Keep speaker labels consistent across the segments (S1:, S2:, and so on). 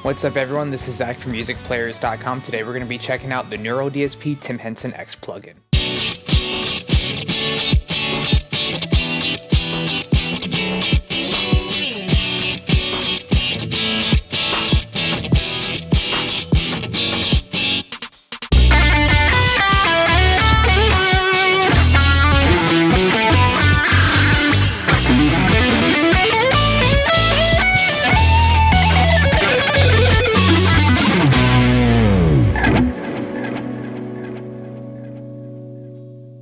S1: What's up everyone, this is Zach from musicplayers.com. Today we're going to be checking out the Neural DSP Tim Henson X plugin.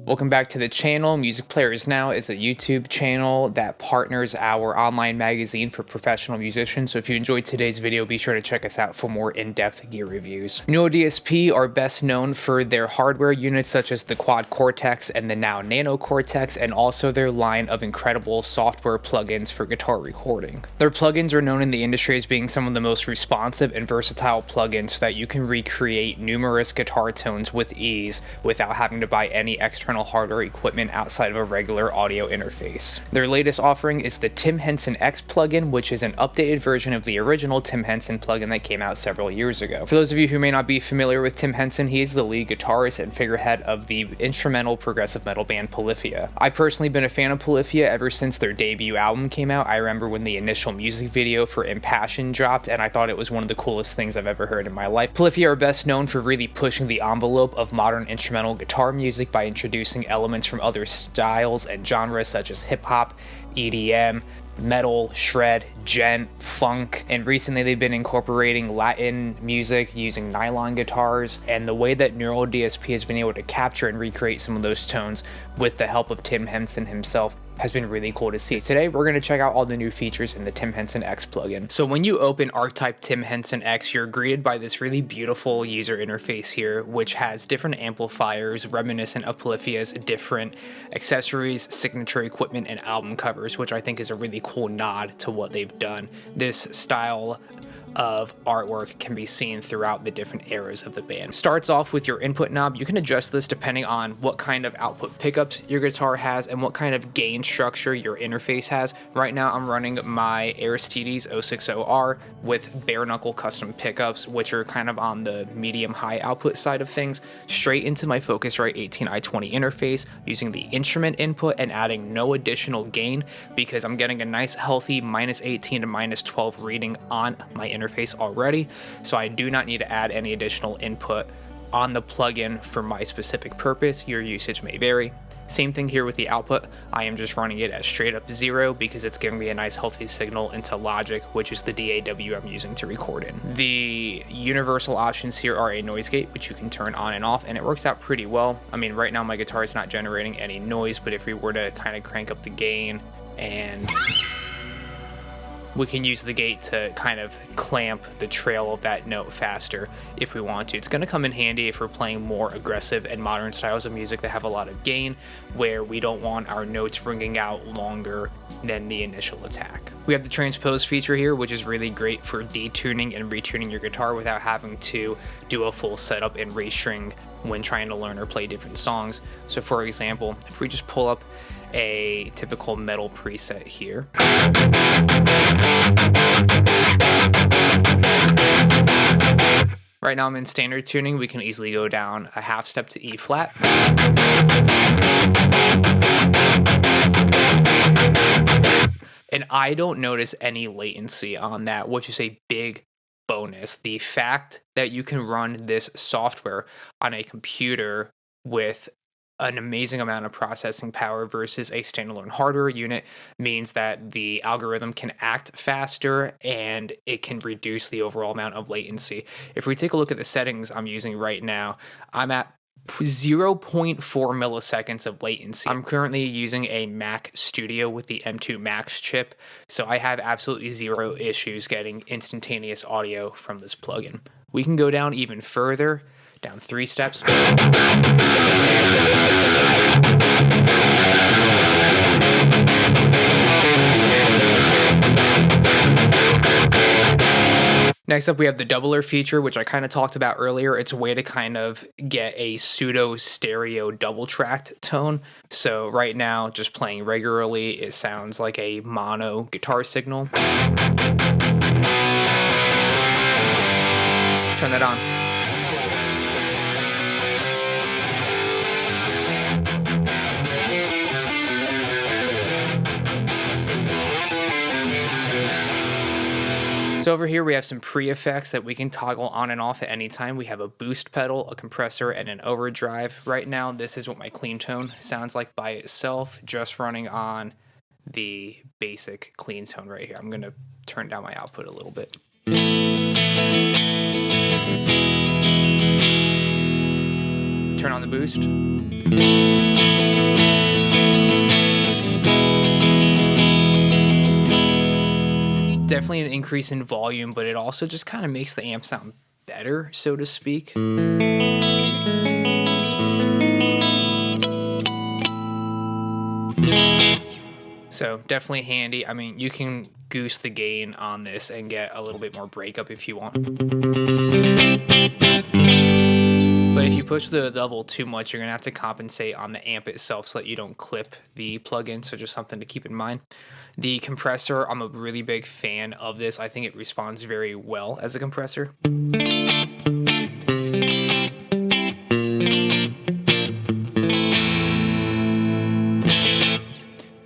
S1: Welcome back to the channel. Music Players Now is a YouTube channel that partners our online magazine for professional musicians. So if you enjoyed today's video, be sure to check us out for more in-depth gear reviews. Neural DSP are best known for their hardware units such as the Quad Cortex and the now Nano Cortex, and also their line of incredible software plugins for guitar recording. Their plugins are known in the industry as being some of the most responsive and versatile plugins so that you can recreate numerous guitar tones with ease without having to buy any external hardware equipment outside of a regular audio interface. Their latest offering is the Tim Henson X plugin, which is an updated version of the original Tim Henson plugin that came out several years ago. For those of you who may not be familiar with Tim Henson, he is the lead guitarist and figurehead of the instrumental progressive metal band Polyphia. I've personally been a fan of Polyphia ever since their debut album came out. I remember when the initial music video for Impassion dropped, and I thought it was one of the coolest things I've ever heard in my life. Polyphia are best known for really pushing the envelope of modern instrumental guitar music by introducing elements from other styles and genres such as hip-hop, EDM, metal, shred, gent, funk, and recently they've been incorporating Latin music using nylon guitars, and the way that Neural DSP has been able to capture and recreate some of those tones with the help of Tim Henson himself has been really cool to see. Today we're going to check out all the new features in the Tim Henson X plugin. So when you open Archetype Tim Henson X, you're greeted by this really beautiful user interface here, which has different amplifiers reminiscent of Polyphia's different accessories, signature equipment, and album covers, which I think is a really cool nod to what they've done. This style of artwork can be seen throughout the different eras of the band. Starts off with your input knob. You can adjust this depending on what kind of output pickups your guitar has and what kind of gain structure your interface has. Right now I'm running my Aristides 060R with bare knuckle custom pickups, which are kind of on the medium high output side of things, straight into my Focusrite 18i20 interface using the instrument input and adding no additional gain because I'm getting a nice healthy -18 to -12 reading on my interface already, so I do not need to add any additional input on the plugin for my specific purpose. Your usage may vary. Same thing here with the output. I am just running it as straight up 0 because it's giving me a nice healthy signal into Logic, which is the DAW I'm using to record in. The universal options here are a noise gate, which you can turn on and off, and it works out pretty well. I mean, right now my guitar is not generating any noise, but if we were to kind of crank up the gain, and we can use the gate to kind of clamp the trail of that note faster if we want to. It's going to come in handy if we're playing more aggressive and modern styles of music that have a lot of gain, where we don't want our notes ringing out longer than the initial attack. We have the transpose feature here, which is really great for detuning and retuning your guitar without having to do a full setup and restring when trying to learn or play different songs. So for example, if we just pull up a typical metal preset here, right now I'm in standard tuning. We can easily go down a half step to E flat, and I don't notice any latency on that, which is a big bonus. The fact that you can run this software on a computer with an amazing amount of processing power versus a standalone hardware unit means that the algorithm can act faster and it can reduce the overall amount of latency. If we take a look at the settings I'm using right now, I'm at 0.4 milliseconds of latency. I'm currently using a Mac Studio with the M2 Max chip, so I have absolutely zero issues getting instantaneous audio from this plugin. We can go down even further, down 3 steps. Next up, we have the doubler feature, which I kind of talked about earlier. It's a way to kind of get a pseudo stereo double tracked tone. So right now, just playing regularly, it sounds like a mono guitar signal. Turn that on. So over here we have some pre-effects that we can toggle on and off at any time. We have a boost pedal, a compressor, and an overdrive. Right now this is what my clean tone sounds like by itself, just running on the basic clean tone right here. I'm going to turn down my output a little bit. Turn on the boost. Definitely an increase in volume, but it also just kind of makes the amp sound better, so to speak. So definitely handy. I mean, you can goose the gain on this and get a little bit more breakup if you want. But if you push the level too much, you're going to have to compensate on the amp itself so that you don't clip the plugin. So just something to keep in mind. The compressor, I'm a really big fan of this. I think it responds very well as a compressor.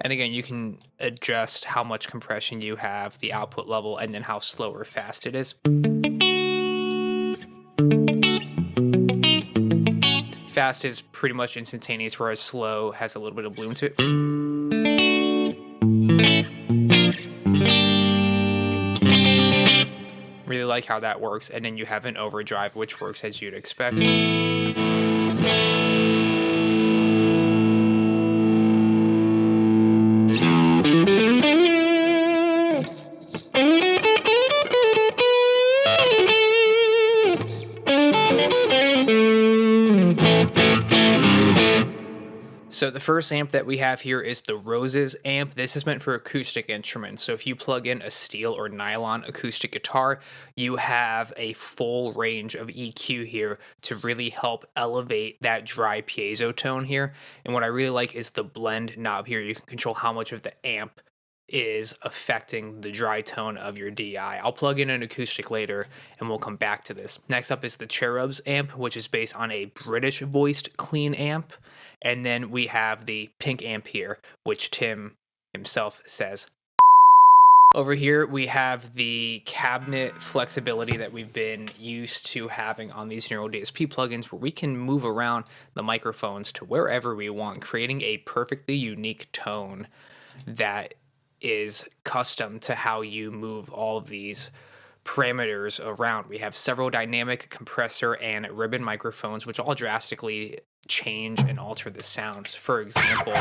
S1: And again, you can adjust how much compression you have, the output level, and then how slow or fast it is. Fast is pretty much instantaneous, whereas slow has a little bit of bloom to it. Really like how that works. And then you have an overdrive, which works as you'd expect. So the first amp that we have here is the Roses amp. This is meant for acoustic instruments. So if you plug in a steel or nylon acoustic guitar, you have a full range of EQ here to really help elevate that dry piezo tone here. And what I really like is the blend knob here. You can control how much of the amp is affecting the dry tone of your DI. I'll plug in an acoustic later and we'll come back to this. Next up is the Cherubs amp, which is based on a British voiced clean amp. And then we have the Pink amp here, which Tim himself says. Over here, we have the cabinet flexibility that we've been used to having on these Neural DSP plugins, where we can move around the microphones to wherever we want, creating a perfectly unique tone that is custom to how you move all of these parameters around. We have several dynamic compressor and ribbon microphones, which all drastically change and alter the sounds. For example,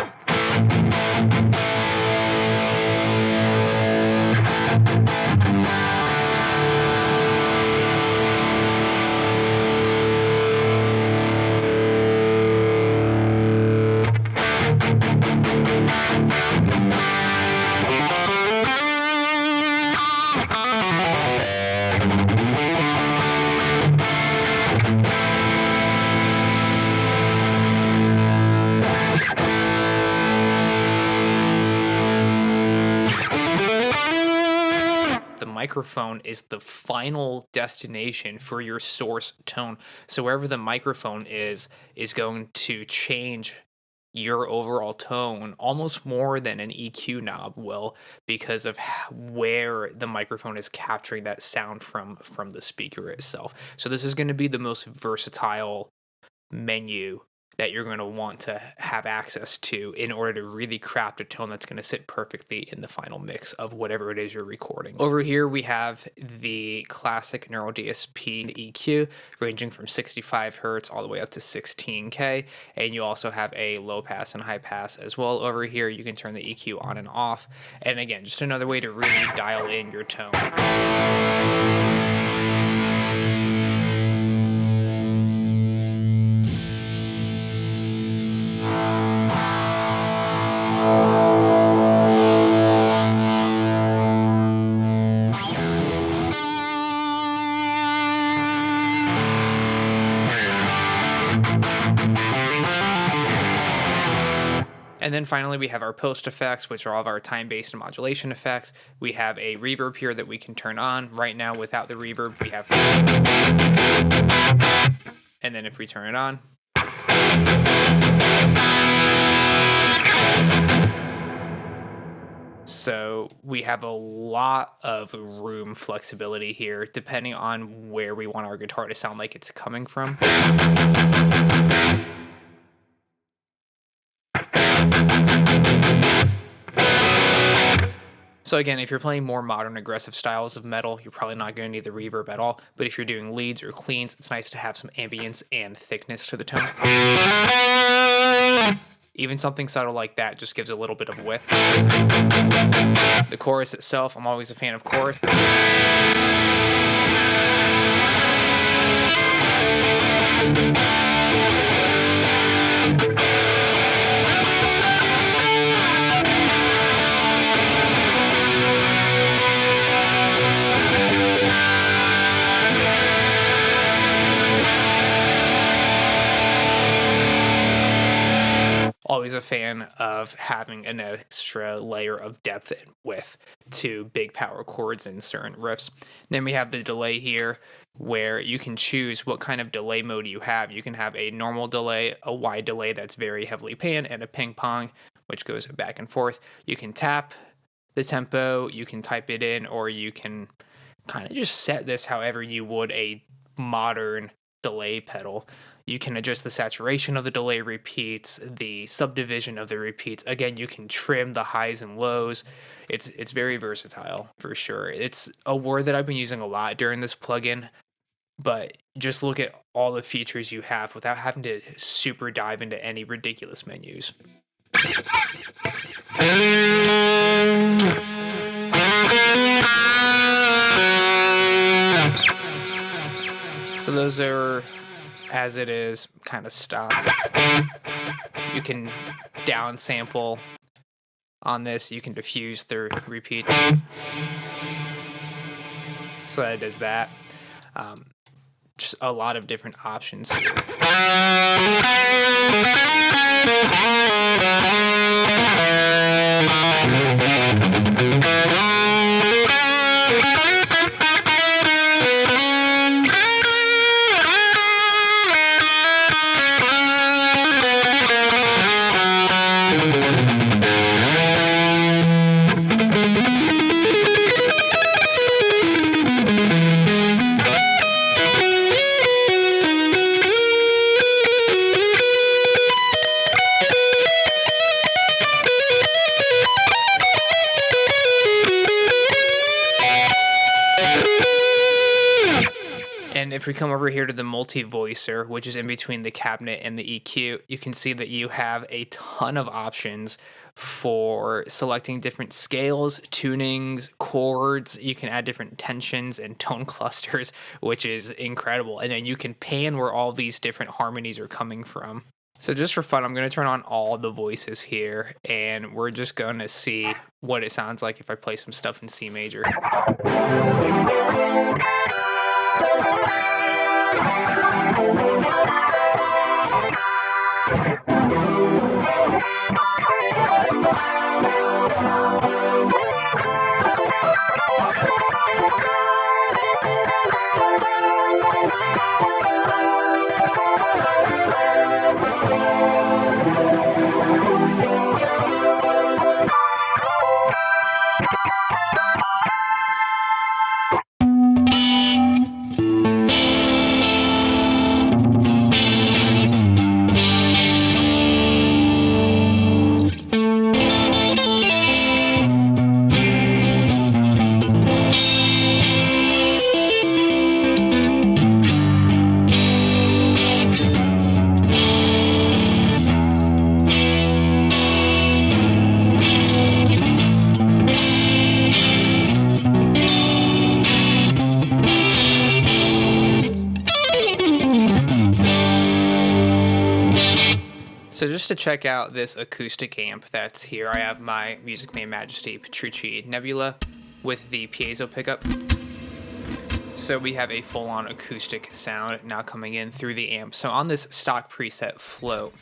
S1: microphone is the final destination for your source tone. So wherever the microphone is going to change your overall tone almost more than an EQ knob will, because of where the microphone is capturing that sound from the speaker itself. So this is going to be the most versatile menu that you're going to want to have access to in order to really craft a tone that's going to sit perfectly in the final mix of whatever it is you're recording. Over here we have the classic Neural DSP EQ, ranging from 65 hertz all the way up to 16K, and you also have a low pass and high pass as well. Over here you can turn the EQ on and off, and again, just another way to really dial in your tone. And then finally, we have our post effects, which are all of our time-based and modulation effects. We have a reverb here that we can turn on. Right now, without the reverb, we have... And then if we turn it on... So we have a lot of room flexibility here, depending on where we want our guitar to sound like it's coming from. So again, if you're playing more modern aggressive styles of metal, you're probably not going to need the reverb at all. But if you're doing leads or cleans, it's nice to have some ambience and thickness to the tone. Even something subtle like that just gives a little bit of width. The chorus itself, I'm always a fan of chorus. Always a fan of having an extra layer of depth and width to big power chords in certain riffs. Then we have the delay here, where you can choose what kind of delay mode you have. You can have a normal delay, a wide delay that's very heavily pan, and a ping pong, which goes back and forth. You can tap the tempo, you can type it in, or you can kind of just set this however you would a modern delay pedal. You can adjust the saturation of the delay repeats, the subdivision of the repeats. Again, you can trim the highs and lows. It's very versatile for sure. It's a word that I've been using a lot during this plugin, but just look at all the features you have without having to super dive into any ridiculous menus. So those are, as it is, kind of stock. You can downsample on this. You can diffuse the repeats. So that it does that. Just a lot of different options here. And if we come over here to the multi-voicer, which is in between the cabinet and the EQ, you can see that you have a ton of options for selecting different scales, tunings, chords. You can add different tensions and tone clusters, which is incredible. And then you can pan where all these different harmonies are coming from. So just for fun, I'm going to turn on all the voices here, and we're just going to see what it sounds like if I play some stuff in C major. So just to check out this acoustic amp that's here, I have my Music Man Majesty Petrucci Nebula with the piezo pickup. So we have a full-on acoustic sound now coming in through the amp. So on this stock preset float,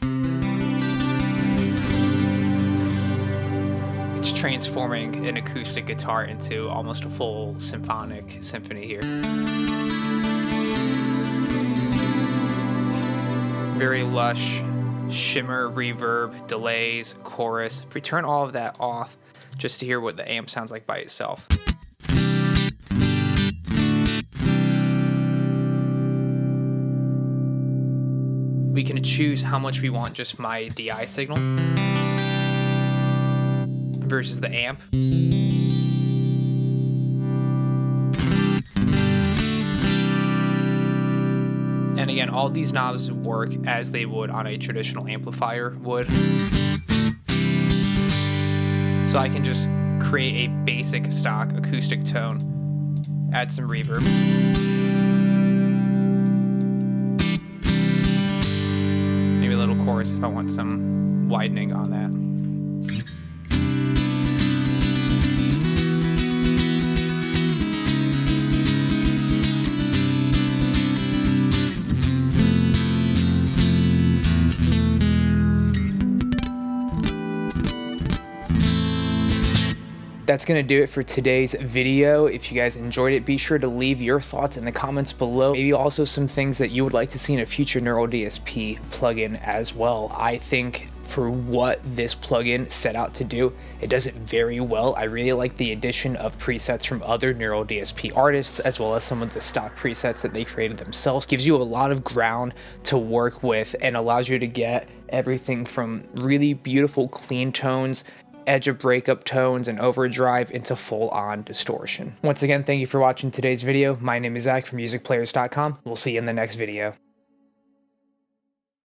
S1: much transforming an acoustic guitar into almost a full symphony here. Very lush shimmer, reverb, delays, chorus. If we turn all of that off just to hear what the amp sounds like by itself. We can choose how much we want just my DI signal versus the amp. And again, all these knobs work as they would on a traditional amplifier would. So I can just create a basic stock acoustic tone, add some reverb. Maybe a little chorus if I want some widening on that. That's going to do it for today's video. If you guys enjoyed it, be sure to leave your thoughts in the comments below. Maybe also some things that you would like to see in a future Neural DSP plugin as well. I think for what this plugin set out to do, it does it very well. I really like the addition of presets from other Neural DSP artists, as well as some of the stock presets that they created themselves. Gives you a lot of ground to work with and allows you to get everything from really beautiful clean tones, edge of breakup tones, and overdrive into full-on distortion. Once again, thank you for watching today's video. My name is Zach from musicplayers.com. We'll see you in the next video.